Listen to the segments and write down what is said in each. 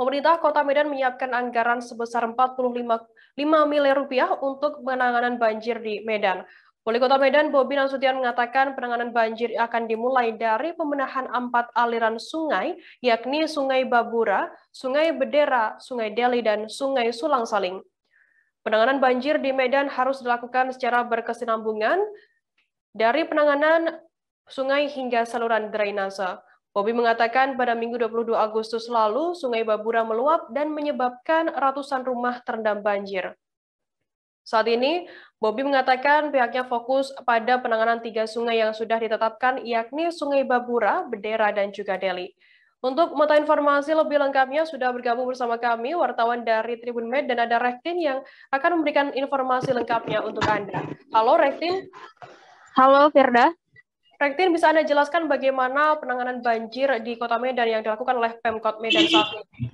Pemerintah Kota Medan menyiapkan anggaran sebesar 45 miliar rupiah untuk penanganan banjir di Medan. Wali Kota Medan Bobi Nasution mengatakan penanganan banjir akan dimulai dari pembenahan 4 aliran sungai, yakni Sungai Babura, Sungai Bedera, Sungai Deli, dan Sungai Sulang Saling. Penanganan banjir di Medan harus dilakukan secara berkesinambungan dari penanganan sungai hingga saluran drainase. Bobi mengatakan pada Minggu 22 Agustus lalu, Sungai Babura meluap dan menyebabkan ratusan rumah terendam banjir. Saat ini, Bobi mengatakan pihaknya fokus pada penanganan 3 sungai yang sudah ditetapkan, yakni Sungai Babura, Bedera, dan juga Deli. Untuk mengetahui informasi lebih lengkapnya, sudah bergabung bersama kami, wartawan dari Tribun Med, dan ada Rektin yang akan memberikan informasi lengkapnya untuk Anda. Halo, Rektin. Halo, Firda. Rektin, bisa Anda jelaskan bagaimana penanganan banjir di Kota Medan yang dilakukan oleh Pemkot Medan saat ini?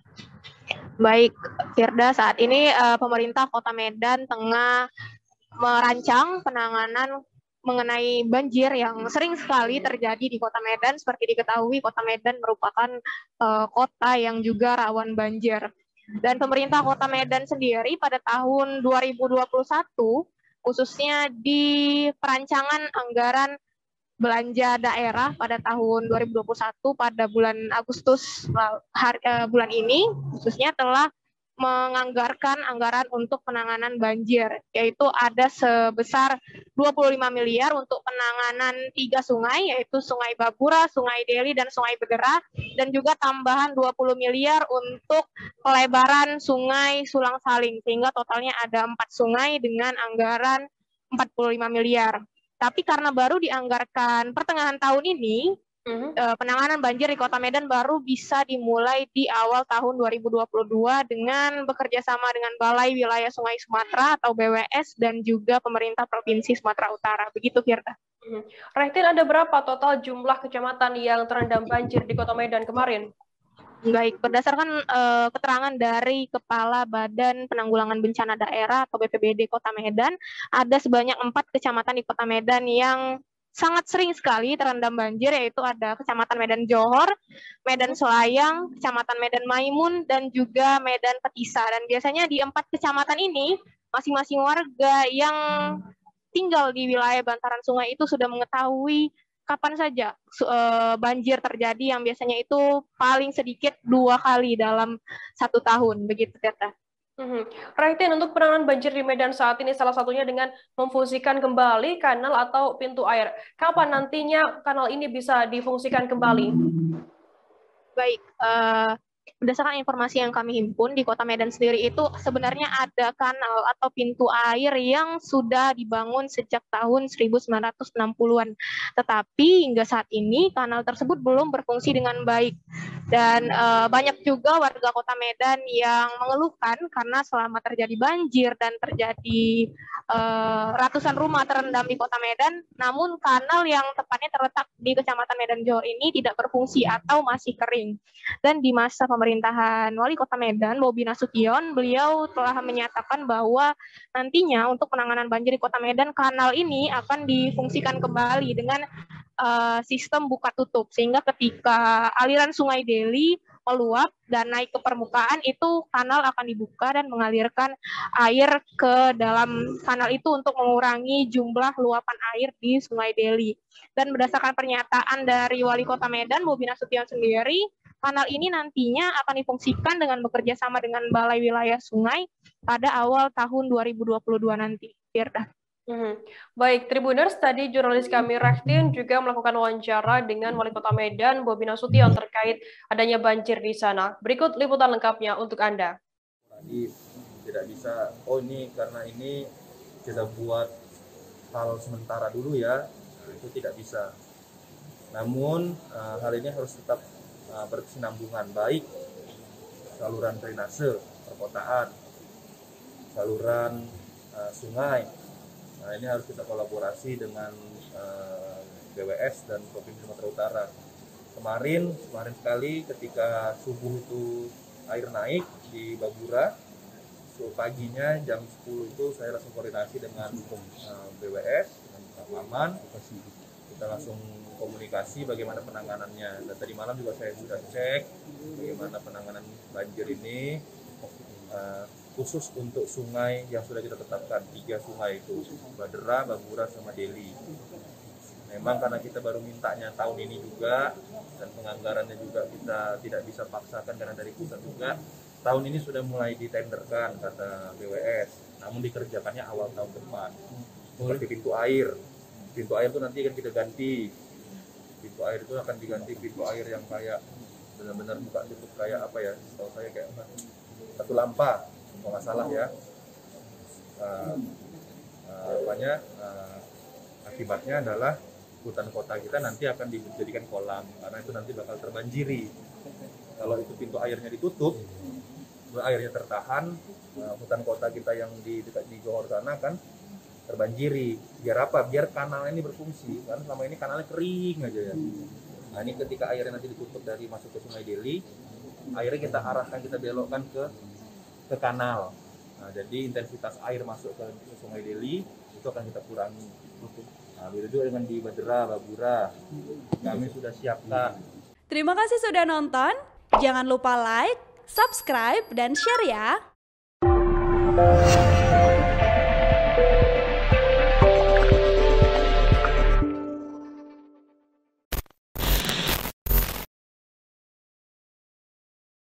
Baik, Firda, saat ini pemerintah Kota Medan tengah merancang penanganan mengenai banjir yang sering sekali terjadi di Kota Medan. Seperti diketahui, Kota Medan merupakan kota yang juga rawan banjir. Dan pemerintah Kota Medan sendiri pada tahun 2021, khususnya di perancangan anggaran belanja daerah pada tahun 2021 pada bulan Agustus bulan ini khususnya telah menganggarkan anggaran untuk penanganan banjir, yaitu ada sebesar 25 miliar untuk penanganan 3 sungai, yaitu Sungai Babura, Sungai Deli, dan Sungai Bedera, dan juga tambahan 20 miliar untuk pelebaran Sungai Sulang Saling, sehingga totalnya ada 4 sungai dengan anggaran 45 miliar. Tapi karena baru dianggarkan pertengahan tahun ini, penanganan banjir di Kota Medan baru bisa dimulai di awal tahun 2022 dengan bekerja sama dengan Balai Wilayah Sungai Sumatera atau BWS dan juga pemerintah Provinsi Sumatera Utara. Begitu, Firda. Rektin, ada berapa total jumlah kecamatan yang terendam banjir di Kota Medan kemarin? Baik, berdasarkan keterangan dari Kepala Badan Penanggulangan Bencana Daerah atau BPBD Kota Medan, ada sebanyak 4 kecamatan di Kota Medan yang sangat sering sekali terendam banjir, yaitu ada Kecamatan Medan Johor, Medan Selayang, Kecamatan Medan Maimun, dan juga Medan Petisa. Dan biasanya di 4 kecamatan ini, masing-masing warga yang tinggal di wilayah bantaran sungai itu sudah mengetahui kapan saja banjir terjadi, yang biasanya itu paling sedikit 2 kali dalam 1 tahun, begitu, Teta. Rektin, untuk penanganan banjir di Medan saat ini salah satunya dengan memfungsikan kembali kanal atau pintu air. Kapan nantinya kanal ini bisa difungsikan kembali? Baik, berdasarkan informasi yang kami himpun di Kota Medan sendiri itu sebenarnya ada kanal atau pintu air yang sudah dibangun sejak tahun 1960-an. Tetapi hingga saat ini kanal tersebut belum berfungsi dengan baik. Dan banyak juga warga Kota Medan yang mengeluhkan karena selama terjadi banjir dan terjadi ratusan rumah terendam di Kota Medan, namun kanal yang tepatnya terletak di Kecamatan Medan Johor ini tidak berfungsi atau masih kering. Dan di masa pemerintahan Wali Kota Medan, Bobi Nasution, beliau telah menyatakan bahwa nantinya untuk penanganan banjir di Kota Medan, kanal ini akan difungsikan kembali dengan sistem buka tutup, sehingga ketika aliran Sungai Deli meluap dan naik ke permukaan, itu kanal akan dibuka dan mengalirkan air ke dalam kanal itu untuk mengurangi jumlah luapan air di Sungai Deli. Dan berdasarkan pernyataan dari Wali Kota Medan, Bobi Nasution sendiri, kanal ini nantinya akan difungsikan dengan bekerja sama dengan Balai Wilayah Sungai pada awal tahun 2022 nanti. Firda. Baik, Tribuners, tadi jurnalis kami Rektin juga melakukan wawancara dengan Wali Kota Medan, Bobi Nasution, terkait adanya banjir di sana. Berikut liputan lengkapnya untuk Anda. Jadi tidak bisa, ini karena ini kita buat hal sementara dulu ya, itu tidak bisa. Namun hal ini harus tetap berkesinambungan, baik saluran drainase perkotaan, saluran sungai. Nah, ini harus kita kolaborasi dengan BWS dan Provinsi Sumatera Utara. Kemarin sekali ketika subuh itu air naik di Babura, paginya jam 10 itu saya langsung koordinasi dengan BWS, dengan Pak Maman, kita langsung komunikasi bagaimana penanganannya. Dan tadi malam juga saya sudah cek bagaimana penanganan banjir ini, khusus untuk sungai yang sudah kita tetapkan, 3 sungai itu, Badera, Babura, sama Deli. Memang karena kita baru mintanya tahun ini juga, dan penganggarannya juga kita tidak bisa paksakan karena dari pusat juga, tahun ini sudah mulai ditenderkan kata BWS, namun dikerjakannya awal tahun depan. Seperti pintu air itu nanti akan kita ganti. Pintu air itu akan diganti pintu air yang kayak benar-benar buka tutup kayak apa ya, setahu saya kayak satu lampa, kalau nggak salah ya. Akibatnya adalah hutan kota kita nanti akan dijadikan kolam, karena itu nanti bakal terbanjiri. Kalau itu pintu airnya ditutup, airnya tertahan, hutan kota kita yang di dekat di Johor sana kan terbanjiri. Biar apa? Biar kanal ini berfungsi, karena selama ini kanalnya kering aja ya. Nah ini ketika airnya nanti ditutup dari masuk ke Sungai Deli, airnya kita arahkan, kita belokkan ke kanal. Nah, jadi intensitas air masuk ke Sungai Deli itu akan kita kurangi. Nah, begitu juga dengan di Badera, Babura, kami sudah siapkan. Terima kasih sudah nonton. Jangan lupa like, subscribe, dan share ya.